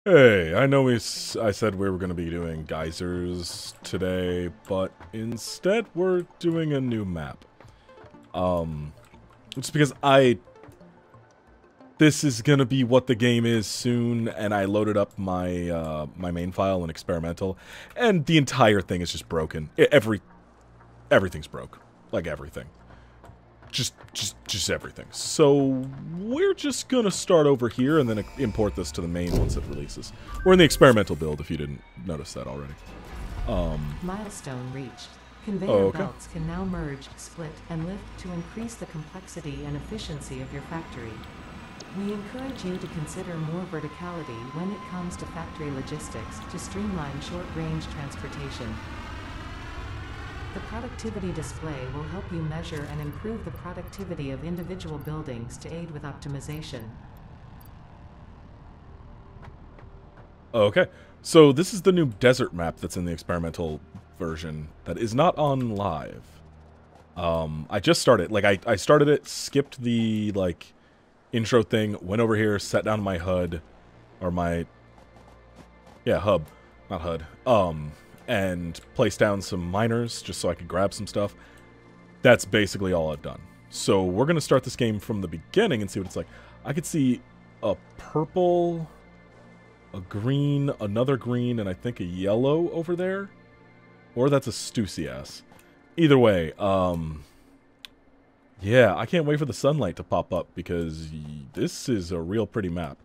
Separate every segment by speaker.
Speaker 1: Hey, I know I said we were going to be doing geysers today, but instead we're doing a new map. Um, just because this is going to be what the game is soon, and I loaded up my main file in experimental, and the entire thing is just broken. Everything's broke, like everything. Just everything. So we're just gonna start over here and then import this to the main once it releases. We're in the experimental build if you didn't notice that already.
Speaker 2: Milestone reached.
Speaker 1: Oh,
Speaker 2: Conveyor
Speaker 1: okay.
Speaker 2: belts can now merge, split, and lift to increase the complexity and efficiency of your factory. We encourage you to consider more verticality when it comes to factory logistics to streamline short-range transportation. The productivity display will help you measure and improve the productivity of individual buildings to aid with optimization.
Speaker 1: Okay. So this is the new desert map that's in the experimental version that is not on live. I just started. Like I started it, skipped the intro thing, went over here, sat down my HUD or my hub, not HUD. And placed down some miners just so I could grab some stuff. That's basically all I've done. So we're going to start this game from the beginning and see what it's like. I could see a purple, a green, another green, and I think a yellow over there. Or that's a Stusias. Either way, yeah, I can't wait for the sunlight to pop up because this is a real pretty map.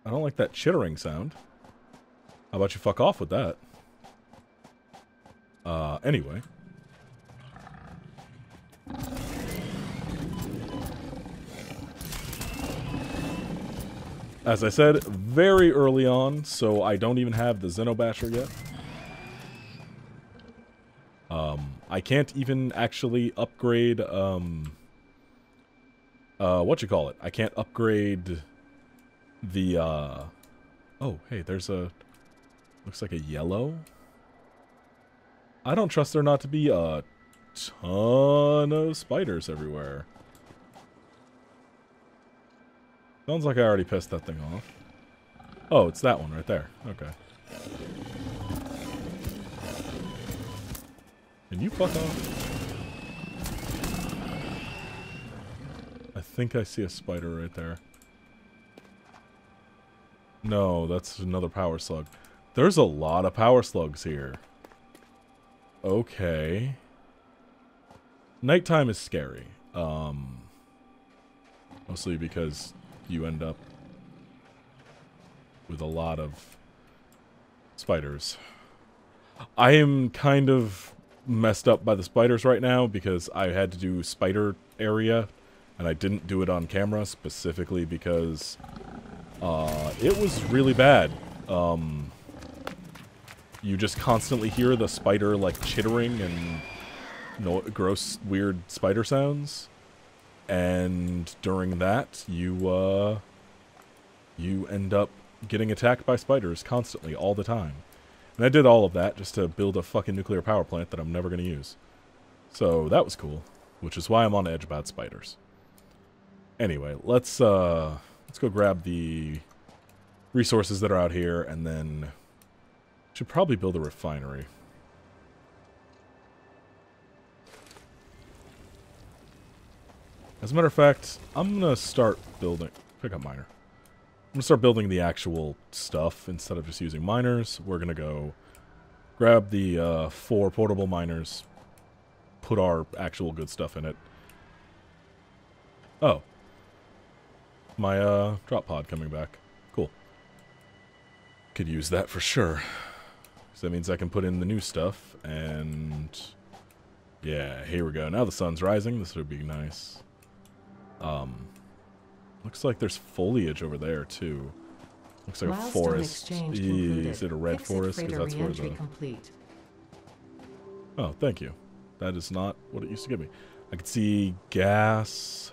Speaker 1: I don't like that chittering sound. How about you fuck off with that? Anyway. As I said, very early on, so I don't even have the Xenobasher yet. I can't even actually upgrade, whatchamacallit? I can't upgrade the, oh, hey, there's a, looks like a yellow. I don't trust there not to be a ton of spiders everywhere. Sounds like I already pissed that thing off. Oh, it's that one right there. Okay. Can you fuck off? I think I see a spider right there. No, that's another power slug. There's a lot of power slugs here. Okay. Nighttime is scary. Mostly because you end up with a lot of spiders. I am kind of messed up by the spiders right now because I had to do spider area and I didn't do it on camera specifically because it was really bad. You just constantly hear the spider like chittering and gross weird spider sounds, and during that you end up getting attacked by spiders constantly all the time. And I did all of that just to build a fucking nuclear power plant that I'm never going to use. So that was cool, which is why I'm on edge about spiders. Anyway, let's go grab the resources that are out here, and then should probably build a refinery. As a matter of fact, I'm gonna start building. Pick up miner. I'm gonna start building the actual stuff instead of just using miners. We're gonna go grab the 4 portable miners, put our actual good stuff in it. Oh, my drop pod coming back. Cool. Could use that for sure. So that means I can put in the new stuff, and yeah, here we go. Now the sun's rising. This would be nice. Looks like there's foliage over there too. Looks like a forest. Is it a red forest? Because that's where the...
Speaker 2: complete.
Speaker 1: Oh, thank you. That is not what it used to give me. I can see gas.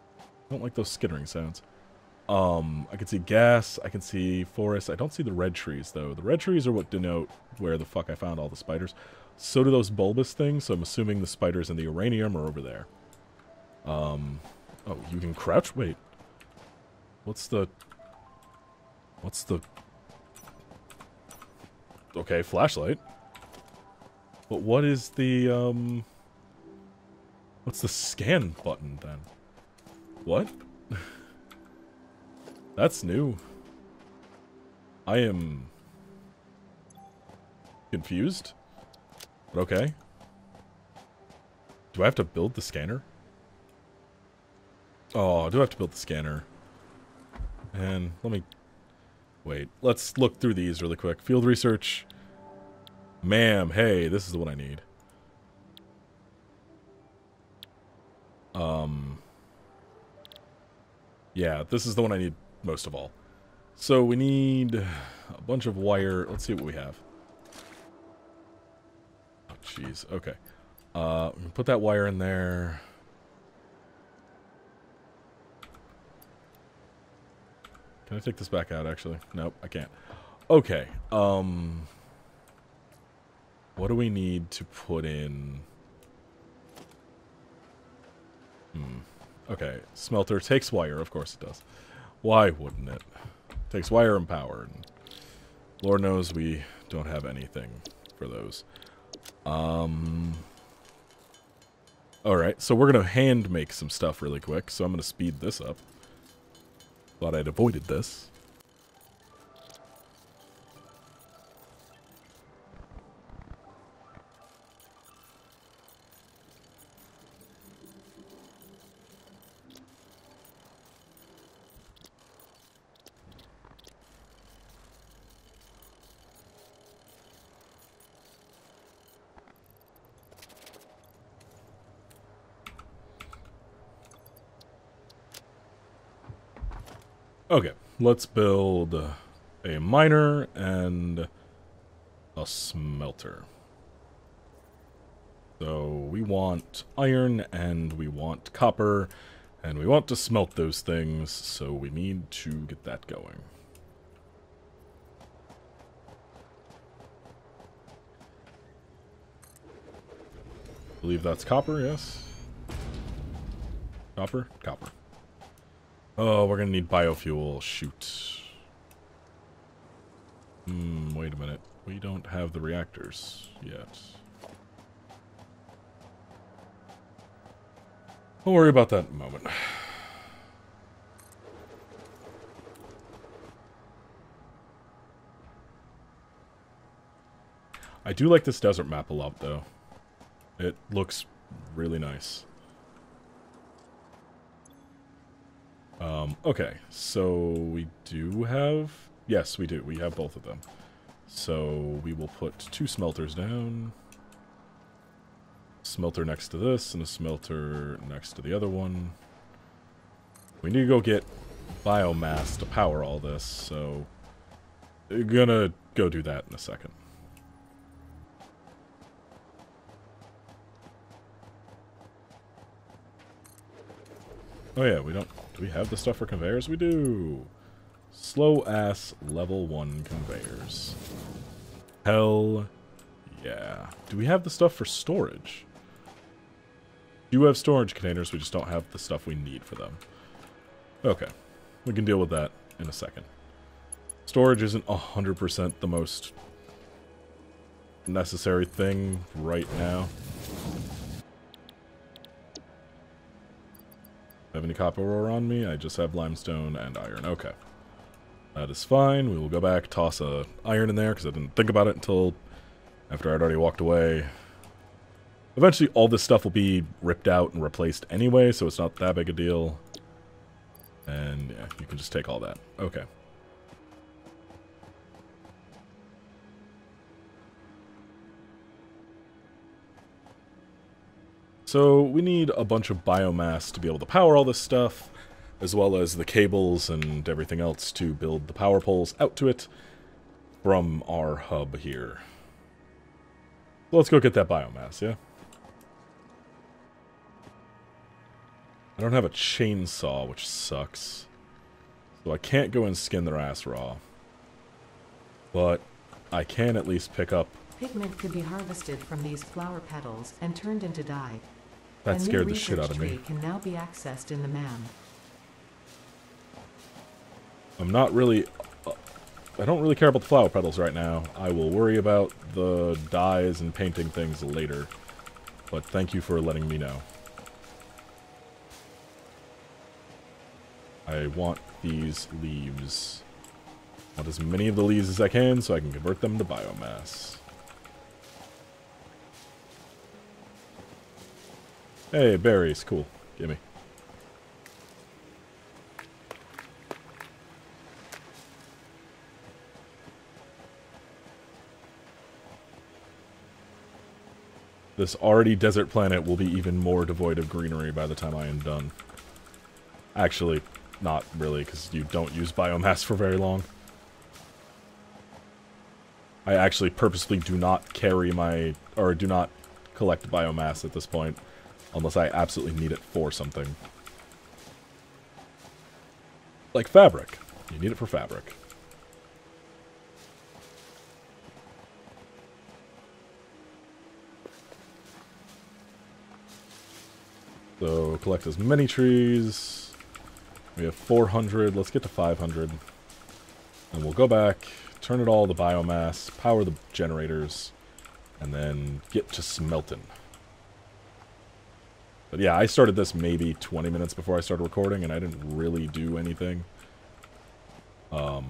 Speaker 1: I don't like those skittering sounds. I can see gas, I can see forest. I don't see the red trees, though. The red trees are what denote where the fuck I found all the spiders. So do those bulbous things, so I'm assuming the spiders and the uranium are over there. Oh, you can crouch? Wait. What's the... Okay, flashlight. But what is the, what's the scan button, then? What? That's new. I am... confused? But okay. Do I have to build the scanner? Oh, I do have to build the scanner. And let me... Wait, let's look through these really quick. Field research. Ma'am, hey, this is the one I need. Yeah, this is the one I need most of all. So we need a bunch of wire. Let's see what we have. Oh, jeez. Okay. Put that wire in there. Can I take this back out, actually? Nope, I can't. Okay. What do we need to put in? Okay, smelter takes wire. Of course it does. Why wouldn't it? Takes wire and power. And Lord knows we don't have anything for those. Alright, so we're going to hand make some stuff really quick. So I'm going to speed this up. Thought I'd avoided this. Okay, let's build a miner and a smelter. So we want iron and we want copper and we want to smelt those things, so we need to get that going. I believe that's copper, yes? Copper? Copper. Oh, we're gonna need biofuel. Shoot. Wait a minute. We don't have the reactors yet. We'll worry about that in a moment. I do like this desert map a lot, though. It looks really nice. Okay, so we do have... Yes, we do. We have both of them. So we will put 2 smelters down. Smelter next to this, and a smelter next to the other one. We need to go get biomass to power all this, so... we're gonna go do that in a second. Oh yeah, we don't... Do we have the stuff for conveyors? We do! Slow-ass level 1 conveyors. Hell yeah. Do we have the stuff for storage? We do have storage containers, we just don't have the stuff we need for them. Okay. We can deal with that in a second. Storage isn't 100% the most necessary thing right now. Have any copper ore on me? I just have limestone and iron. Okay. That is fine. We will go back, toss a iron in there, because I didn't think about it until after I'd already walked away. Eventually, all this stuff will be ripped out and replaced anyway, so it's not that big a deal. And, yeah, you can just take all that. Okay. So we need a bunch of biomass to be able to power all this stuff, as well as the cables and everything else to build the power poles out to it from our hub here. So let's go get that biomass, yeah? I don't have a chainsaw, which sucks. So I can't go and skin their ass raw. But I can at least pick up...
Speaker 2: Pigment could be harvested from these flower petals and turned into dye.
Speaker 1: That
Speaker 2: A new
Speaker 1: scared the shit out
Speaker 2: research
Speaker 1: of me.
Speaker 2: tree can now be accessed in the MAM.
Speaker 1: I'm not really... I don't really care about the flower petals right now. I will worry about the dyes and painting things later. But thank you for letting me know. I want these leaves. I want as many of the leaves as I can so I can convert them to biomass. Hey, berries. Cool. Gimme. This already desert planet will be even more devoid of greenery by the time I am done. Actually, not really, because you don't use biomass for very long. I actually purposely do not carry my... or do not collect biomass at this point, unless I absolutely need it for something. Like fabric. You need it for fabric. So, collect as many trees. We have 400. Let's get to 500. And we'll go back, turn it all to biomass, power the generators, and then get to smelting. But yeah, I started this maybe 20 minutes before I started recording, and I didn't really do anything. I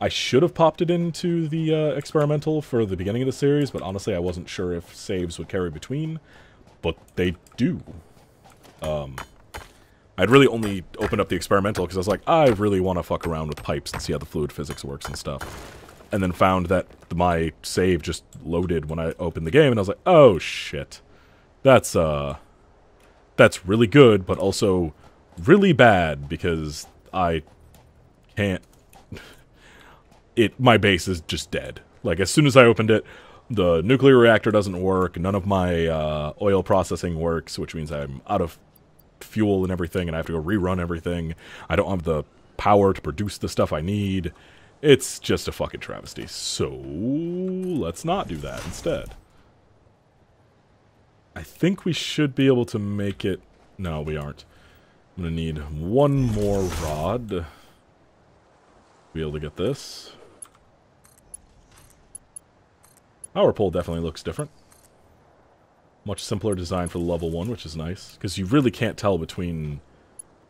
Speaker 1: should have popped it into the experimental for the beginning of the series, but honestly I wasn't sure if saves would carry between. But they do. I'd really only opened up the experimental because I was like, I really want to fuck around with pipes and see how the fluid physics works and stuff. And then found that my save just loaded when I opened the game, and I was like, oh shit. That's really good, but also really bad because I can't... my base is just dead. Like, as soon as I opened it, the nuclear reactor doesn't work, none of my oil processing works, which means I'm out of fuel and everything, and I have to go rerun everything. I don't have the power to produce the stuff I need. It's just a fucking travesty. So, let's not do that instead. I think we should be able to make it... No, we aren't. I'm gonna need one more rod to be able to get this. Power pole definitely looks different. Much simpler design for level 1, which is nice. Because you really can't tell between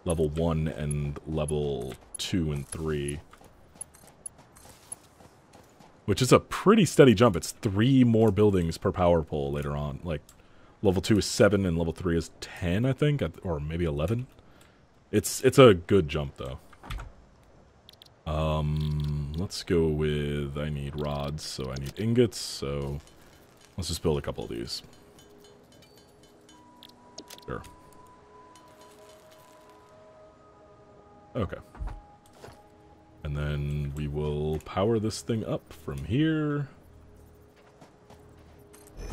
Speaker 1: level 1 and level 2 and 3. Which is a pretty steady jump. It's 3 more buildings per power pole later on. Like, level 2 is 7 and level 3 is 10, I think. Or maybe 11. It's a good jump, though. Let's go with, I need rods, so I need ingots, so let's just build a couple of these. Sure. Okay. And then we will power this thing up from here. I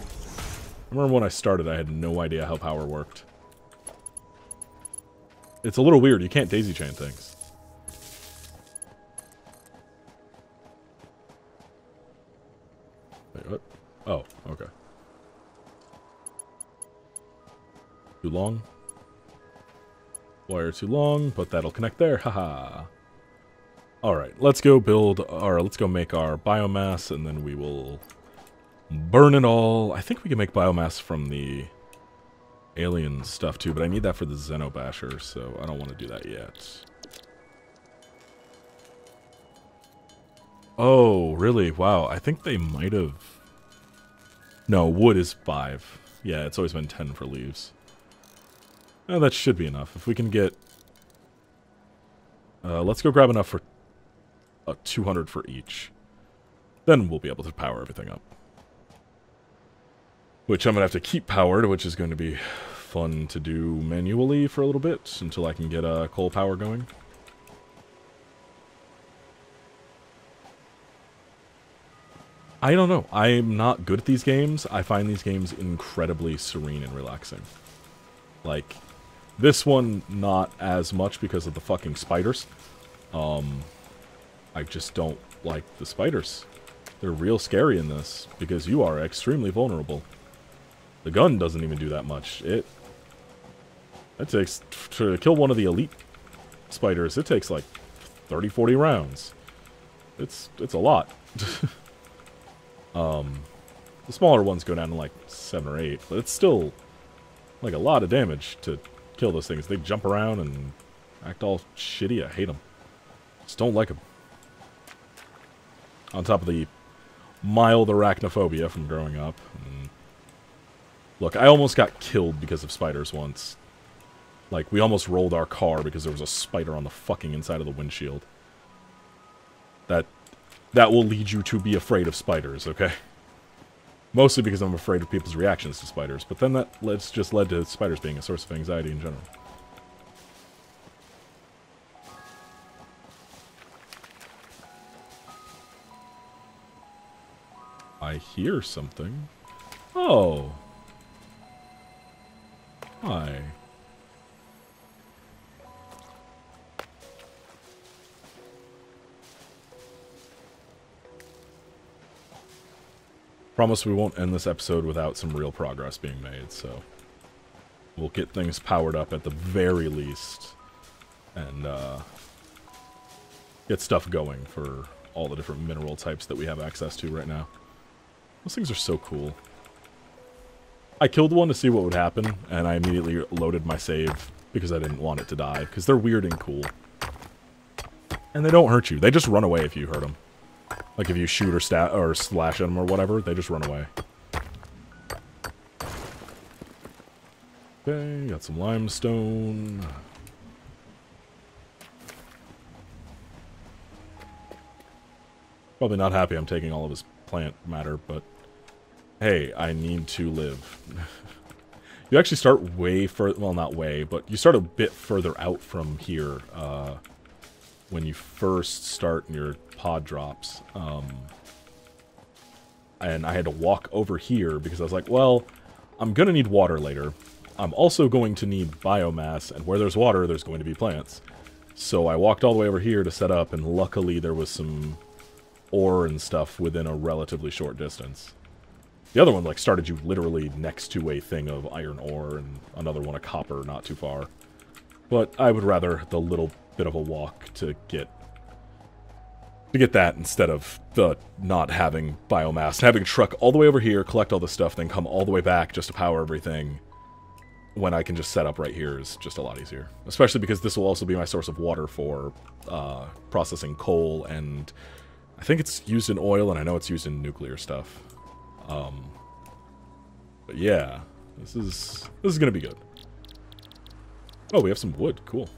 Speaker 1: remember when I started, I had no idea how power worked. It's a little weird, you can't daisy chain things. Wait, what? Oh, okay. Too long? Wire too long, but that'll connect there, haha. Alright, let's go build, or let's go make our biomass, and then we will burn it all. I think we can make biomass from the alien stuff too, but I need that for the Xenobasher, so I don't want to do that yet. Oh, really? Wow, I think they might have... No, wood is 5. Yeah, it's always been 10 for leaves. Oh, that should be enough. If we can get... let's go grab enough for 200 for each. Then we'll be able to power everything up. Which I'm going to have to keep powered, which is going to be fun to do manually for a little bit until I can get coal power going. I don't know. I'm not good at these games. I find these games incredibly serene and relaxing. Like, this one, not as much because of the fucking spiders. I just don't like the spiders. They're real scary in this, because you are extremely vulnerable. The gun doesn't even do that much. It takes, to kill one of the elite spiders, it takes like 30, 40 rounds. It's a lot. The smaller ones go down to like 7 or 8, but it's still like a lot of damage to kill those things. They jump around and act all shitty. I hate them. Just don't like them. On top of the mild arachnophobia from growing up. And look, I almost got killed because of spiders once. Like, we almost rolled our car because there was a spider on the fucking inside of the windshield. That will lead you to be afraid of spiders, okay? Mostly because I'm afraid of people's reactions to spiders, but then that just led to spiders being a source of anxiety in general. I hear something. Oh. Hi. Promise we won't end this episode without some real progress being made, so we'll get things powered up at the very least and get stuff going for all the different mineral types that we have access to right now. Those things are so cool. I killed one to see what would happen, and I immediately loaded my save because I didn't want it to die, because they're weird and cool. And they don't hurt you. They just run away if you hurt them. Like if you shoot or slash at them or whatever, they just run away. Okay, got some limestone. Probably not happy I'm taking all of his plant matter, but hey, I need to live. You actually start way further, well, not way, but you start a bit further out from here when you first start your pod drops. And I had to walk over here because I was like, well, I'm going to need water later. I'm also going to need biomass, and where there's water, there's going to be plants. So I walked all the way over here to set up, and luckily there was some ore and stuff within a relatively short distance. The other one, like, started you literally next to a thing of iron ore, and another one of copper not too far. But I would rather the little bit of a walk to get that instead of the not having biomass. And having a truck all the way over here, collect all the stuff, then come all the way back just to power everything, when I can just set up right here is just a lot easier. Especially because this will also be my source of water for processing coal, and I think it's used in oil, and I know it's used in nuclear stuff. But yeah, this is gonna be good. Oh, we have some wood. Cool.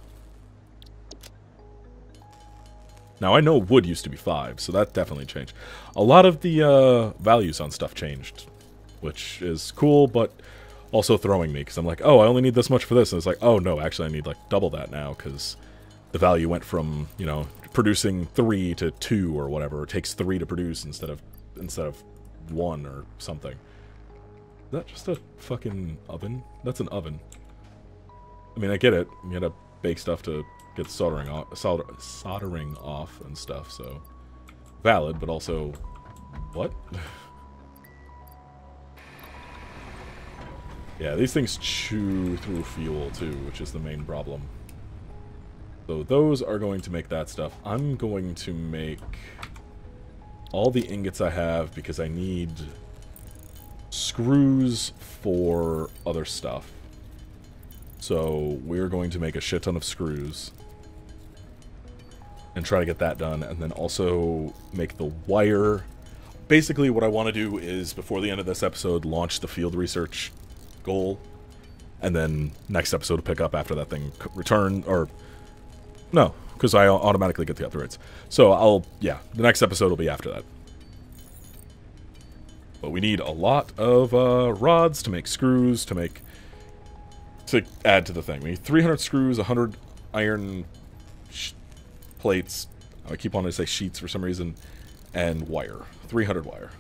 Speaker 1: Now, I know wood used to be 5, so that definitely changed. A lot of the values on stuff changed, which is cool, but also throwing me, because I'm like, oh, I only need this much for this, and it's like, oh, no, actually, I need, like, double that now, because the value went from, you know, producing 3 to 2 or whatever. It takes 3 to produce instead of 1 or something. Is that just a fucking oven? That's an oven. I mean, I get it. You had to bake stuff to get soldering off and stuff, so valid, but also what? Yeah, these things chew through fuel too, which is the main problem. So those are going to make that stuff. I'm going to make all the ingots I have because I need screws for other stuff. So we're going to make a shit ton of screws and try to get that done, and then also make the wire. Basically what I want to do is, before the end of this episode, launch the field research goal, and then next episode to pick up after that thing return, or no, because I automatically get the upgrades. So the next episode will be after that. But we need a lot of rods to make screws, to add to the thing. We need 300 screws, 100 iron plates, I keep wanting to say sheets for some reason, and wire. 300 wire.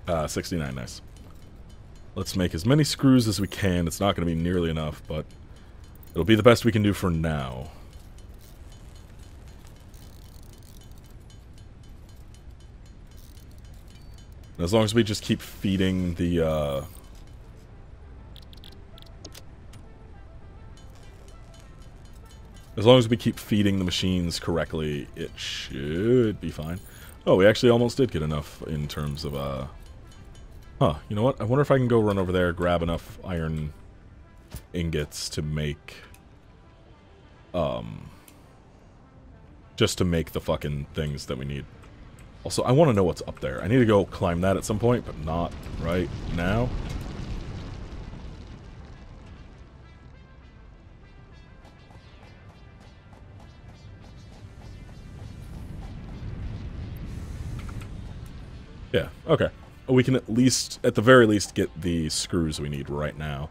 Speaker 1: Uh, 69, nice. Let's make as many screws as we can. It's not going to be nearly enough, but It'll be the best we can do for now. As long as we just keep feeding the, as long as we keep feeding the machines correctly, it should be fine. Oh, we actually almost did get enough in terms of, huh, you know what? I wonder if I can go run over there, grab enough iron ingots to make, just to make the fucking things that we need. Also, I want to know what's up there. I need to go climb that at some point, but not right now. Yeah, okay. We can at least, at the very least, get the screws we need right now.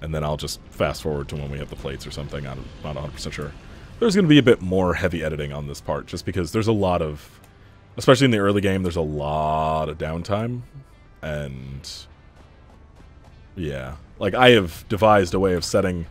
Speaker 1: And then I'll just fast forward to when we have the plates or something. I'm not 100% sure. There's going to be a bit more heavy editing on this part, just because there's a lot of, especially in the early game, there's a lot of downtime. And yeah, like I have devised a way of setting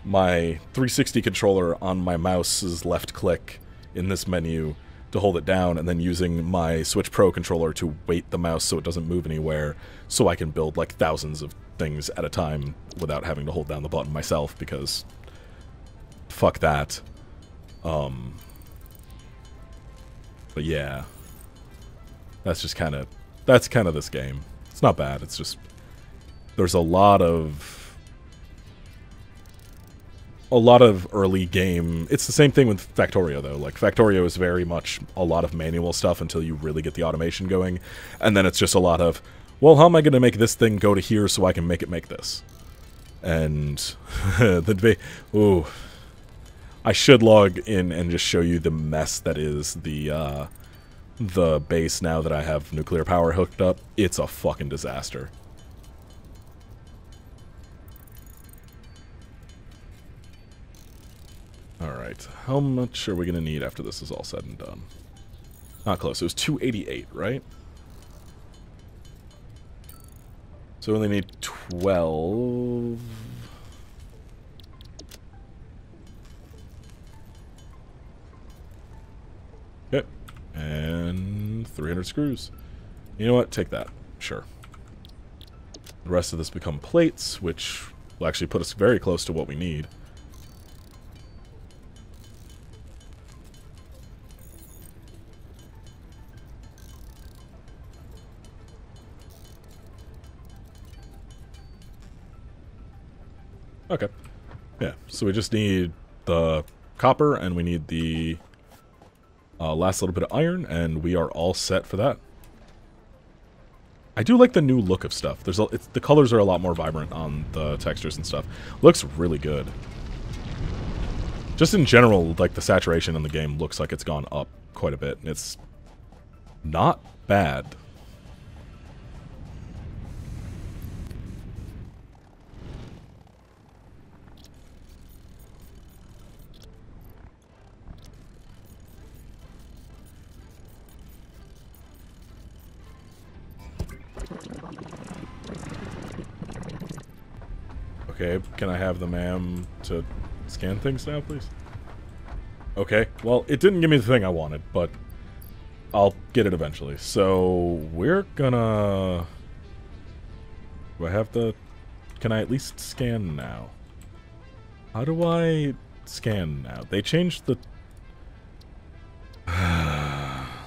Speaker 1: my 360 controller on my mouse's left click in this menu to hold it down, and then using my Switch Pro controller to weight the mouse so it doesn't move anywhere, so I can build like thousands of things at a time without having to hold down the button myself, because fuck that. But yeah, that's just kind of this game. It's not bad. It's just there's a lot of early game. It's the same thing with Factorio, though. Like, Factorio is very much a lot of manual stuff until you really get the automation going. And then it's just a lot of, well, how am I going to make this thing go to here so I can make it make this? And ooh. I should log in and just show you the mess that is the base now that I have nuclear power hooked up. It's a fucking disaster. Alright, how much are we going to need after this is all said and done? Not close, it was 288, right? So we only need 12. Okay, and 300 screws. You know what, take that, sure. The rest of this become plates, which will actually put us very close to what we need. Okay. Yeah, so we just need the copper, and we need the last little bit of iron, and we are all set for that. I do like the new look of stuff. The colors are a lot more vibrant on the textures and stuff. Looks really good. Just in general, like, the saturation in the game looks like it's gone up quite a bit, and it's not bad. Okay, can I have the ma'am to scan things now, please? Okay, well, it didn't give me the thing I wanted, but I'll get it eventually. So, we're gonna... Do I have the... Can I at least scan now? How do I scan now? They changed the...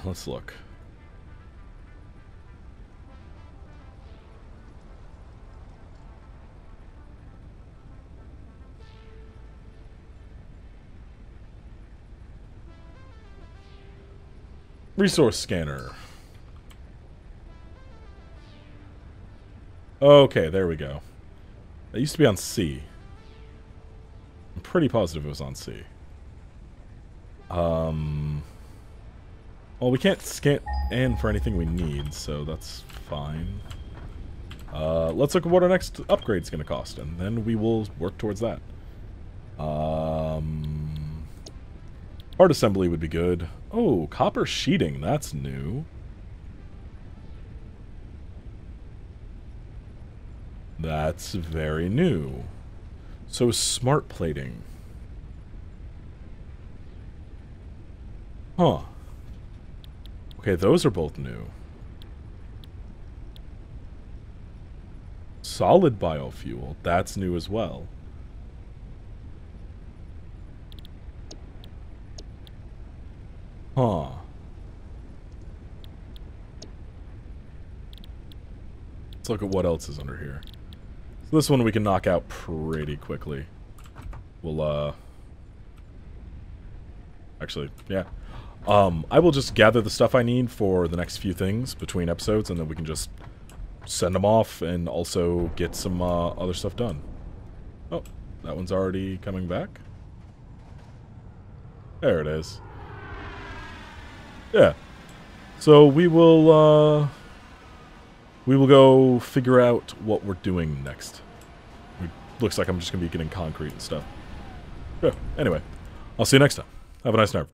Speaker 1: Let's look. Resource scanner. Okay, there we go. That used to be on C. I'm pretty positive it was on C. Well, we can't scan for anything we need, so that's fine. Let's look at what our next upgrade's gonna cost, and then we will work towards that. Part assembly would be good. Oh, copper sheeting, that's new. That's very new. So smart plating. Huh. Okay, those are both new. Solid biofuel, that's new as well. Huh. Let's look at what else is under here. So this one we can knock out pretty quickly. We'll, actually, yeah. I will just gather the stuff I need for the next few things between episodes, and then we can just send them off and also get some other stuff done. Oh, that one's already coming back. There it is. Yeah. So we will go figure out what we're doing next. Looks like I'm just going to be getting concrete and stuff. Yeah, anyway, I'll see you next time. Have a nice night.